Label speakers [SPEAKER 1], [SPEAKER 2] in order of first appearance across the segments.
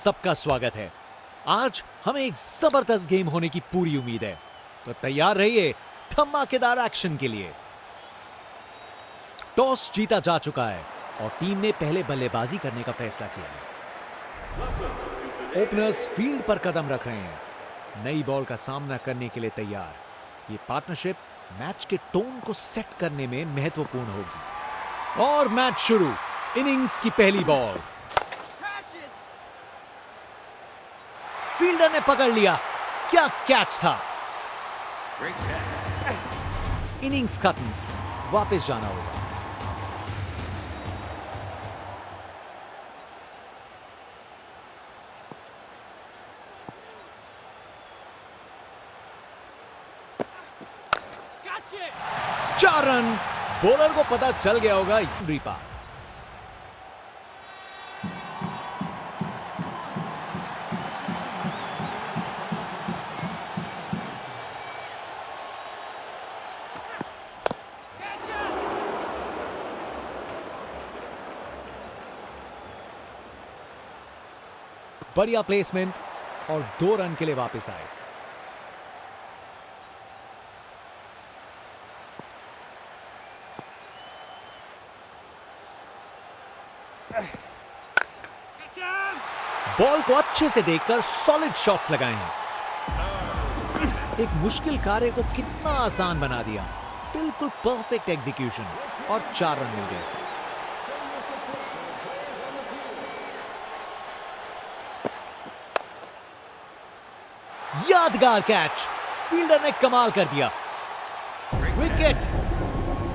[SPEAKER 1] सबका स्वागत है। आज हमें एक जबरदस्त गेम होने की पूरी उम्मीद है, तो तैयार रहिए धमाकेदार एक्शन के लिए। टॉस जीता जा चुका है और टीम ने पहले बल्लेबाजी करने का फैसला किया है। ओपनर्स फील्ड पर कदम रख रहे हैं, नई बॉल का सामना करने के लिए तैयार। ये पार्टनरशिप मैच के टोन को सेट करने में महत्वपूर्ण होगी। और मैच शुरू। इनिंग्स की पहली बॉल। फील्डर ने पकड़ लिया। क्या कैच था। इनिंग्स खत्म, वापस जाना होगा। चार रन। बॉलर को पता चल गया होगा रीपा। बढ़िया प्लेसमेंट और 2 रन के लिए वापस आए। बॉल को अच्छे से देखकर सॉलिड शॉट्स लगाए हैं। एक मुश्किल कार्य को कितना आसान बना दिया। बिल्कुल परफेक्ट एग्जीक्यूशन और 4 रन मिल गए। यादगार कैच। फील्डर ने कमाल कर दिया। विकेट।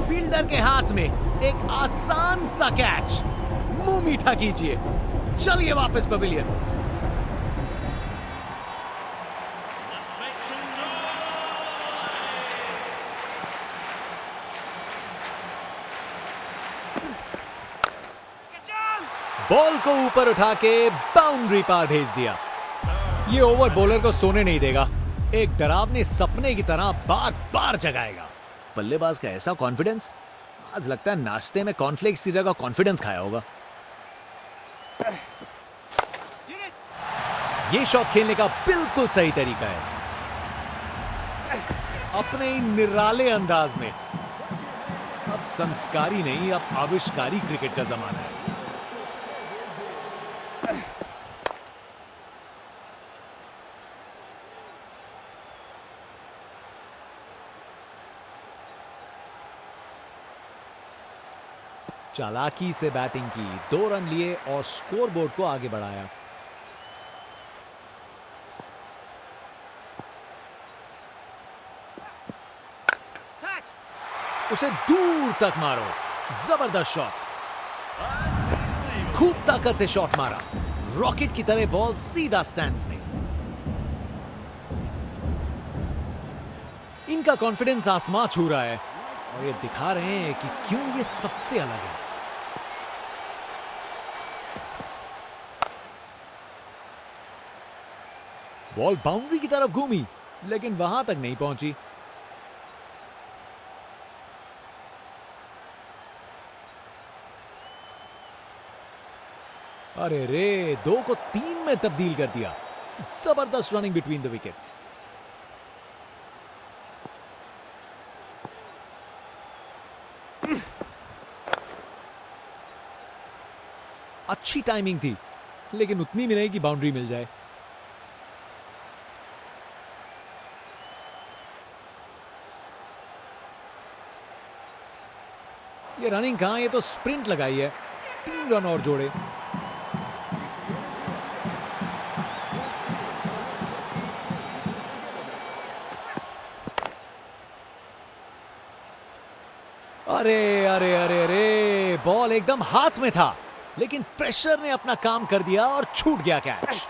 [SPEAKER 1] फील्डर के हाथ में एक आसान सा कैच। मुंह मीठा कीजिए। चलिए वापस पवेलियन। बॉल को ऊपर उठा के बाउंड्री पार भेज दिया। ये ओवर बॉलर को सोने नहीं देगा। एक डरावने सपने की तरह बार बार जगाएगा। बल्लेबाज का ऐसा कॉन्फिडेंस, आज लगता है नाश्ते में कॉर्नफ्लेक्स की जगह कॉन्फिडेंस खाया होगा। ये शॉट खेलने का बिल्कुल सही तरीका है, अपने ही निराले अंदाज में। अब संस्कारी नहीं, अब आविष्कारी क्रिकेट का जमाना है। चालाकी से बैटिंग की, 2 रन लिए और स्कोरबोर्ड को आगे बढ़ाया। उसे दूर तक मारो। जबरदस्त शॉट। खूब ताकत से शॉट मारा। रॉकेट की तरह बॉल सीधा स्टैंड्स में। इनका कॉन्फिडेंस आसमां छू रहा है और ये दिखा रहे हैं कि क्यों ये सबसे अलग है। बॉल बाउंड्री की तरफ घूमी, लेकिन वहां तक नहीं पहुंची। अरे रे, 2 को 3 में तब्दील कर दिया। जबरदस्त रनिंग बिटवीन द विकेट्स। अच्छी टाइमिंग थी, लेकिन उतनी भी नहीं कि बाउंड्री मिल जाए। ये रनिंग कहां, ये तो स्प्रिंट लगाई है। 3 रन और जोड़े। अरे अरे अरे अरे, बॉल एकदम हाथ में था, लेकिन प्रेशर ने अपना काम कर दिया और छूट गया कैच।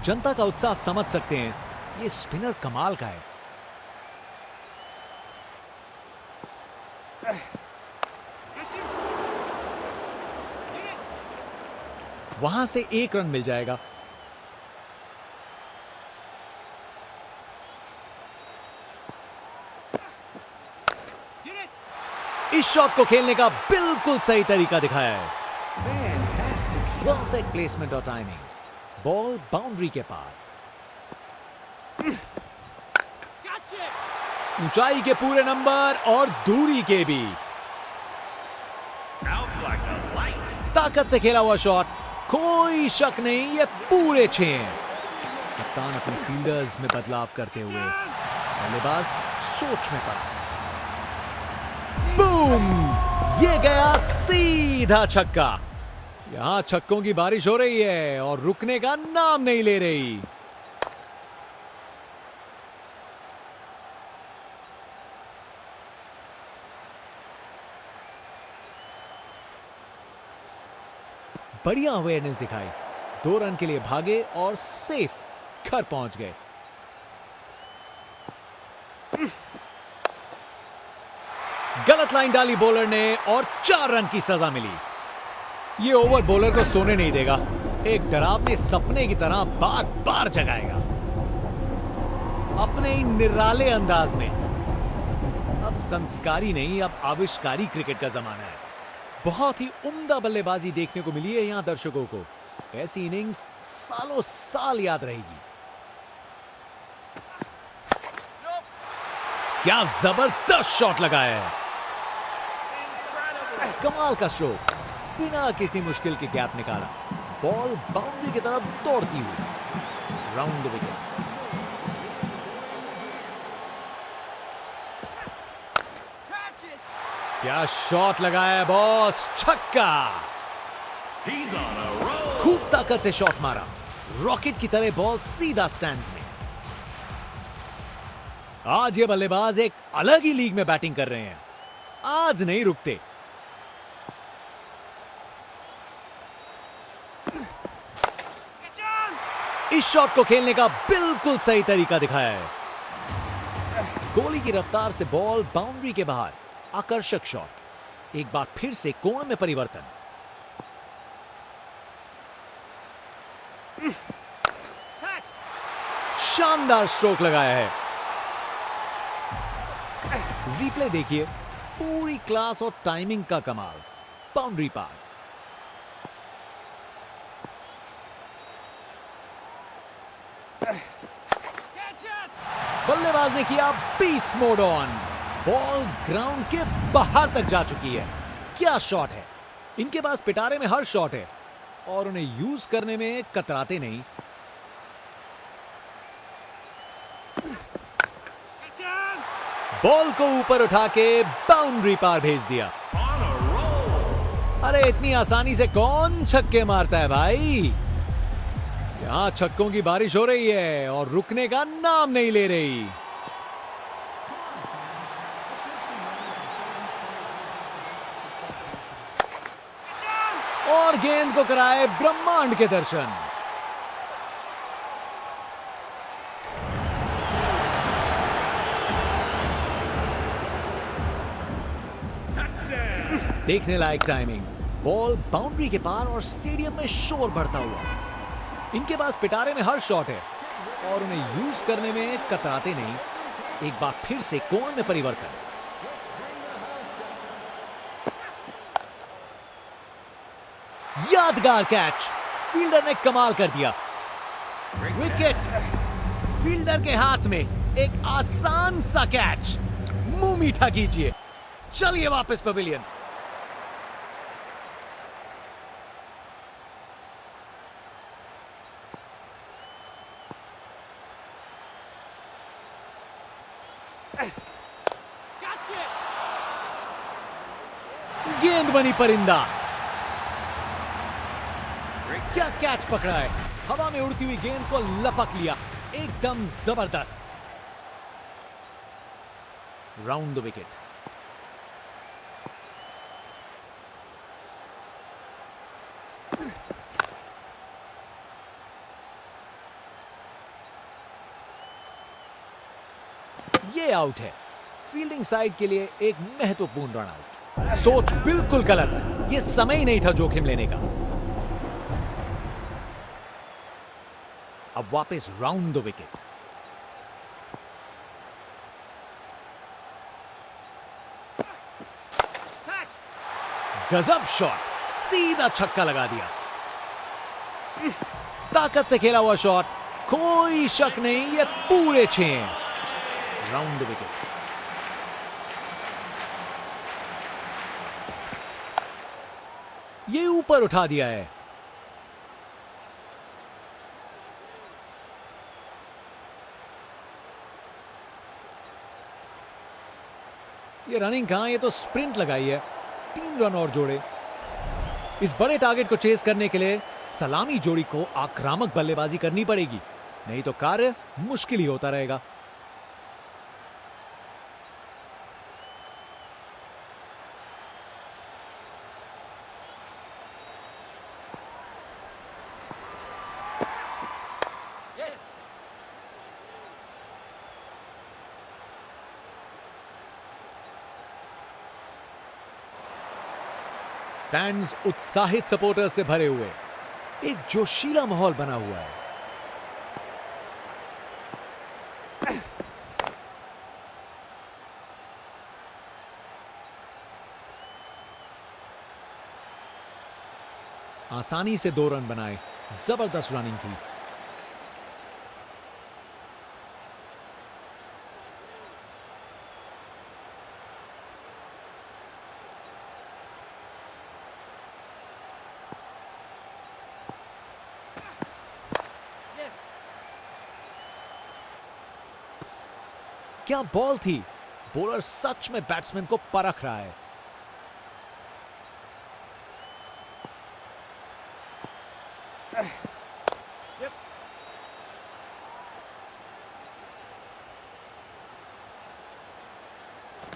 [SPEAKER 1] जनता का उत्साह समझ सकते हैं, ये स्पिनर कमाल का है। वहां से 1 रन मिल जाएगा। इस शॉट को खेलने का बिल्कुल सही तरीका दिखाया है। परफेक्ट प्लेसमेंट और टाइमिंग। बॉल बाउंड्री के पार। ऊंचाई के पूरे नंबर और दूरी के भी। ताकत से खेला हुआ शॉट, कोई शक नहीं ये पूरे 6 हैं। कप्तान अपने फील्डर्स में बदलाव करते हुए बल्लेबाज सोच में पड़ा। बूम! ये गया सीधा छक्का। यहां छक्कों की बारिश हो रही है और रुकने का नाम नहीं ले रही। बढ़िया अवेयरनेस दिखाई, 2 रन के लिए भागे और सेफ घर पहुंच गए। गलत लाइन डाली बॉलर ने और 4 रन की सजा मिली। ये ओवर बॉलर को सोने नहीं देगा, एक डरावने सपने की तरह बार बार जगाएगा अपने ही निराले अंदाज में। अब संस्कारी नहीं, अब आविष्कारी क्रिकेट का जमाना है। बहुत ही उम्दा बल्लेबाजी देखने को मिली है यहां दर्शकों को। ऐसी इनिंग्स सालों साल याद रहेगी। क्या जबरदस्त शॉट लगाया है, कमाल का स्ट्रोक, बिना किसी मुश्किल के गैप निकाला। बॉल बाउंड्री की तरफ दौड़ती हुई, राउंड द विकेट। क्या शॉट लगाया है बॉस, छक्का। खूब ताकत से शॉट मारा, रॉकेट की तरह बॉल सीधा स्टैंड्स में। आज ये बल्लेबाज एक अलग ही लीग में बैटिंग कर रहे हैं, आज नहीं रुकते। इस शॉट को खेलने का बिल्कुल सही तरीका दिखाया है। गोली की रफ्तार से बॉल बाउंड्री के बाहर, आकर्षक शॉट। एक बार फिर से कोण में परिवर्तन। शानदार स्ट्रोक लगाया है। रिप्ले देखिए, पूरी क्लास और टाइमिंग का कमाल। बाउंड्री पार। बल्लेबाज ने किया beast mode on. Ball ground के बाहर तक जा चुकी है। क्या शॉट है, इनके पास पिटारे में हर शॉट है और उन्हें यूज करने में कतराते नहीं। बॉल को ऊपर उठा के बाउंड्री पार भेज दिया। अरे इतनी आसानी से कौन छक्के मारता है भाई। यहां छक्कों की बारिश हो रही है और रुकने का नाम नहीं ले रही। और गेंद को कराए ब्रह्मांड के दर्शन। देखने लायक टाइमिंग, बॉल बाउंड्री के पार और स्टेडियम में शोर बढ़ता हुआ। इनके पास पिटारे में हर शॉट है और उन्हें यूज करने में कतराते नहीं। एक बार फिर से कोण में परिवर्तन। यादगार कैच, फील्डर ने कमाल कर दिया। विकेट, फील्डर के हाथ में एक आसान सा कैच। मुंह मीठा कीजिए, चलिए वापस पवेलियन। गेंद बनी परिंदा। क्या कैच पकड़ा है, हवा में उड़ती हुई गेंद को लपक लिया, एकदम जबरदस्त। Round the wicket. ये आउट है, फील्डिंग साइड के लिए एक महत्वपूर्ण रन आउट। सोच बिल्कुल गलत, ये समय ही नहीं था जोखिम लेने का। अब वापस राउंड द विकेट। गजब शॉट, सीधा छक्का लगा दिया। ताकत से खेला हुआ शॉट, कोई शक नहीं ये पूरे 6 हैं। Round the wicket. ये ऊपर उठा दिया है। ये रनिंग कहां, ये तो स्प्रिंट लगाई है। 3 रन और जोड़े। इस बड़े टारगेट को चेस करने के लिए सलामी जोड़ी को आक्रामक बल्लेबाजी करनी पड़ेगी, नहीं तो कार्य मुश्किल ही होता रहेगा। स्टैंड्स उत्साहित सपोर्टर्स से भरे हुए, एक जोशीला माहौल बना हुआ है। आसानी से 2 रन बनाए, जबरदस्त रनिंग थी। क्या बॉल थी। बॉलर सच में बैट्समैन को परख रहा है।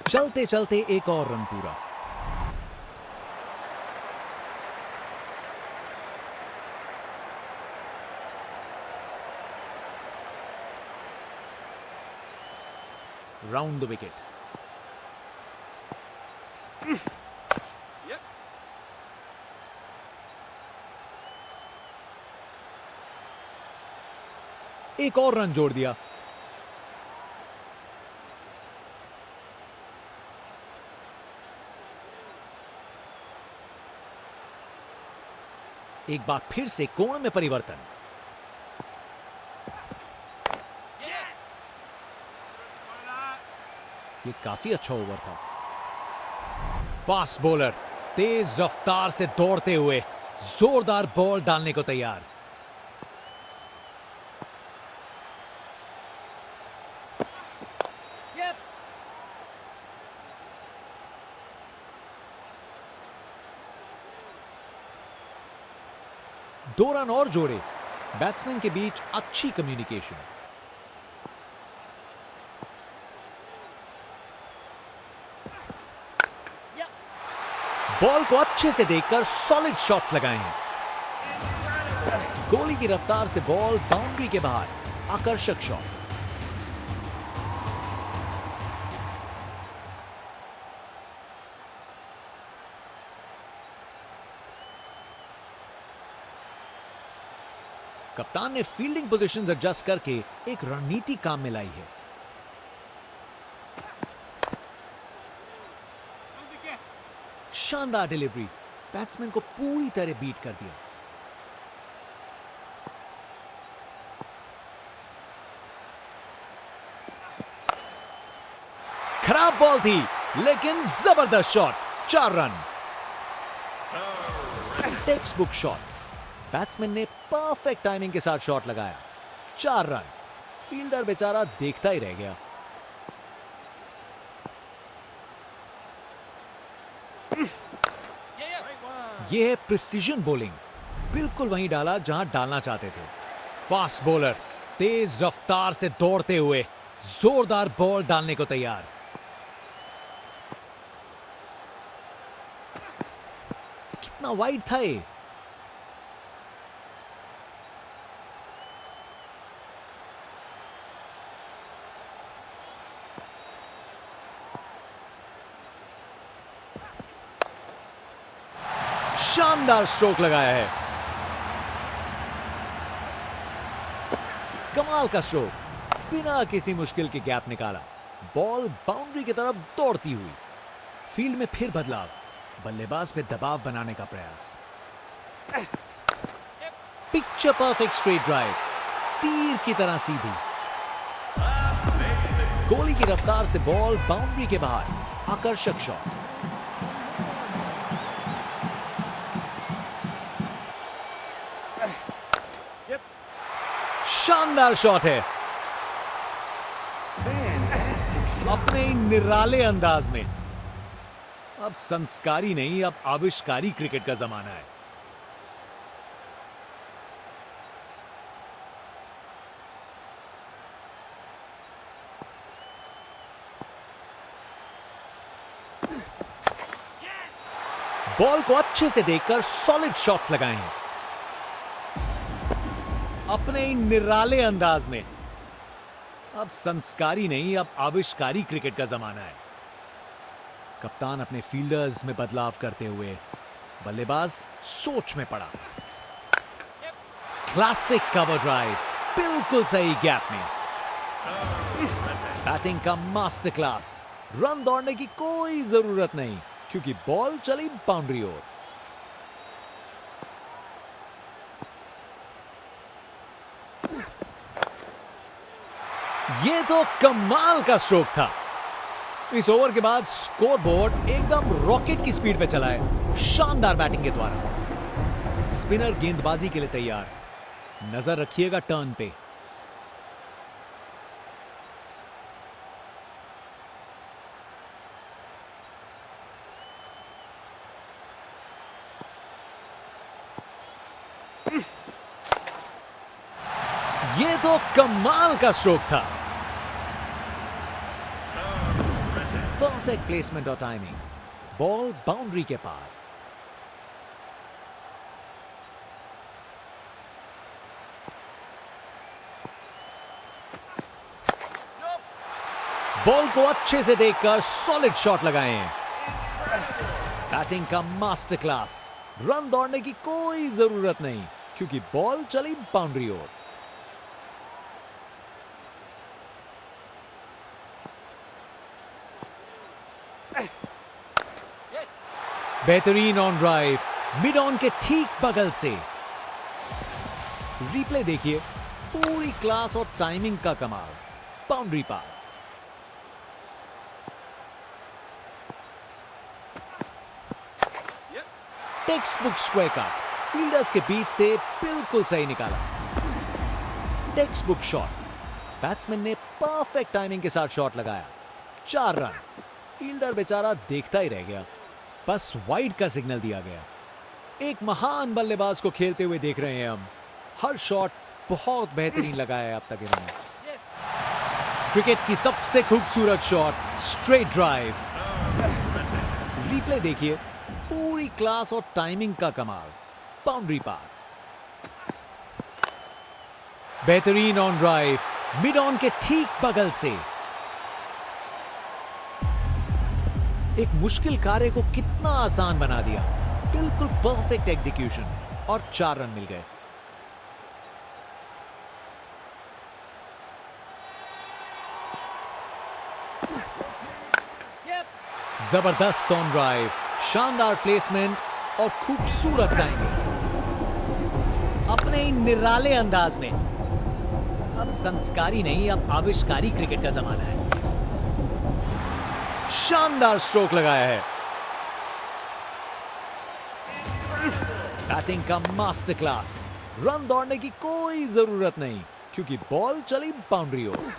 [SPEAKER 1] चलते चलते एक और रन पूरा। Round the wicket. एक और रन जोड़ दिया। एक बार फिर से कोण में परिवर्तन। ये काफी अच्छा ओवर था। फास्ट बॉलर तेज रफ्तार से दौड़ते हुए जोरदार बॉल डालने को तैयार। दो रन और जोड़े। बैट्समैन के बीच अच्छी कम्युनिकेशन। बॉल को अच्छे से देखकर सॉलिड शॉट्स लगाए हैं। गोली की रफ्तार से बॉल बाउंड्री के बाहर, आकर्षक शॉट। कप्तान ने फील्डिंग पोजीशंस एडजस्ट करके एक रणनीति काम में लाई है। शानदार डिलीवरी, बैट्समैन को पूरी तरह बीट कर दिया। खराब बॉल थी लेकिन जबरदस्त shot. 4 run. Text book shot. Batsman ने परफेक्ट टाइमिंग के साथ शॉट लगाया। 4 रन। फील्डर बेचारा देखता ही रह गया। यह है प्रिसीजन बॉलिंग, बिल्कुल वहीं डाला जहां डालना चाहते थे। फास्ट बॉलर तेज रफ्तार से दौड़ते हुए जोरदार बॉल डालने को तैयार। कितना वाइड था ये। शानदार स्ट्रोक लगाया है। कमाल का स्ट्रोक, बिना किसी मुश्किल के गैप निकाला। बॉल बाउंड्री की तरफ दौड़ती हुई। फील्ड में फिर बदलाव, बल्लेबाज पे दबाव बनाने का प्रयास। पिक्चर परफेक्ट स्ट्रेट ड्राइव, तीर की तरह सीधी। गोली की रफ्तार से बॉल बाउंड्री के बाहर, आकर्षक शॉट। शानदार शॉट है, अपने निराले अंदाज में। अब संस्कारी नहीं, अब आविष्कारी क्रिकेट का जमाना है। बॉल को अच्छे से देखकर सॉलिड शॉट्स लगाए हैं, अपने निराले अंदाज में। अब संस्कारी नहीं, अब आविष्कारी क्रिकेट का जमाना है। कप्तान अपने फील्डर्स में बदलाव करते हुए बल्लेबाज सोच में पड़ा। क्लासिक कवर ड्राइव, बिल्कुल सही गैप में। बैटिंग का मास्टर क्लास, रन दौड़ने की कोई जरूरत नहीं क्योंकि बॉल चली बाउंड्री ओर। यह तो कमाल का स्ट्रोक था। इस ओवर के बाद स्कोरबोर्ड एकदम रॉकेट की स्पीड पे चला है, शानदार बैटिंग के द्वारा। स्पिनर गेंदबाजी के लिए तैयार, नजर रखिएगा टर्न पे। यह तो कमाल का स्ट्रोक था। परफेक्ट प्लेसमेंट और टाइमिंग, बॉल बाउंड्री के पार। बॉल को अच्छे से देखकर सॉलिड शॉट लगाए हैं। बैटिंग का मास्टर क्लास, रन दौड़ने की कोई जरूरत नहीं क्योंकि बॉल चली बाउंड्री ओर। बेहतरीन ऑन ड्राइव, मिड ऑन के ठीक बगल से। रिप्ले देखिए, पूरी क्लास और टाइमिंग का कमाल, बाउंड्री पार। Textbook square cut, fielders के बीच से बिल्कुल सही निकाला। टेक्स्ट बुक शॉट, बैट्समैन ने परफेक्ट टाइमिंग के साथ शॉट लगाया। 4 रन। फील्डर बेचारा देखता ही रह गया, बस वाइड का सिग्नल दिया गया। एक महान बल्लेबाज को खेलते हुए देख रहे हैं हम। हर शॉट बहुत बेहतरीन लगाया है अब तक इन्होंने। क्रिकेट की सबसे खूबसूरत शॉट, स्ट्रेट ड्राइव। रिप्ले देखिए, पूरी क्लास और टाइमिंग का कमाल, बाउंड्री पार। बेहतरीन ऑन ड्राइव, मिड ऑन के ठीक बगल से। एक मुश्किल कार्य को कितना आसान बना दिया। बिल्कुल परफेक्ट एग्जीक्यूशन और 4 रन मिल गए। जबरदस्त ऑन ड्राइव, शानदार प्लेसमेंट और खूबसूरत टाइमिंग, अपने निराले अंदाज में। अब संस्कारी नहीं, अब आविष्कारी क्रिकेट का जमाना है। शानदार स्ट्रोक लगाया है। बैटिंग का मास्टर क्लास, रन दौड़ने की कोई जरूरत नहीं क्योंकि बॉल चली बाउंड्री ओर।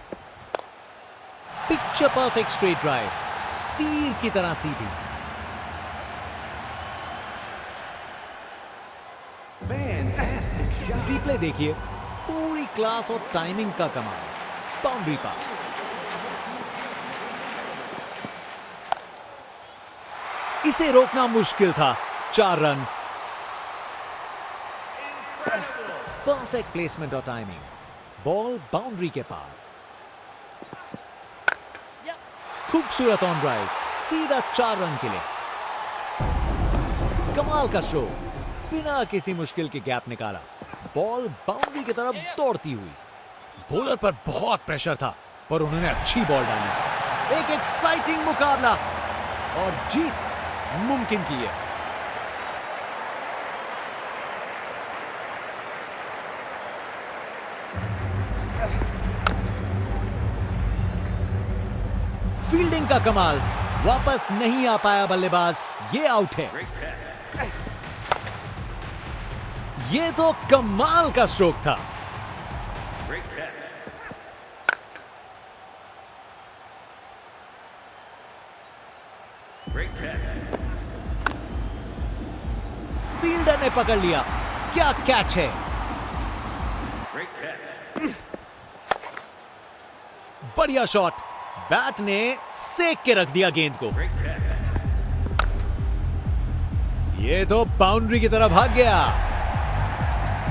[SPEAKER 1] पिक्चर परफेक्ट स्ट्रेट ड्राइव, तीर की तरह सीधी। रिप्ले देखिए, पूरी क्लास और टाइमिंग का कमाल, बाउंड्री पार। इसे रोकना मुश्किल था। 4 रन। परफेक्ट प्लेसमेंट और टाइमिंग, बॉल बाउंड्री के पार। खूबसूरत ऑन ड्राइव, सीधा 4 रन के लिए। कमाल का स्ट्रोक, बिना किसी मुश्किल के गैप निकाला। बॉल बाउंड्री की तरफ दौड़ती हुई। बॉलर पर बहुत प्रेशर था पर उन्होंने अच्छी बॉल डाली। एक एक्साइटिंग मुकाबला और जीत मुमकिन की है। फील्डिंग का कमाल, वापस नहीं आ पाया बल्लेबाज, ये आउट है। ये तो कमाल का स्ट्रोक था। फील्डर ने पकड़ लिया, क्या कैच है। बढ़िया शॉट, बैट ने सेक के रख दिया गेंद को। ये तो बाउंड्री की तरफ भाग गया।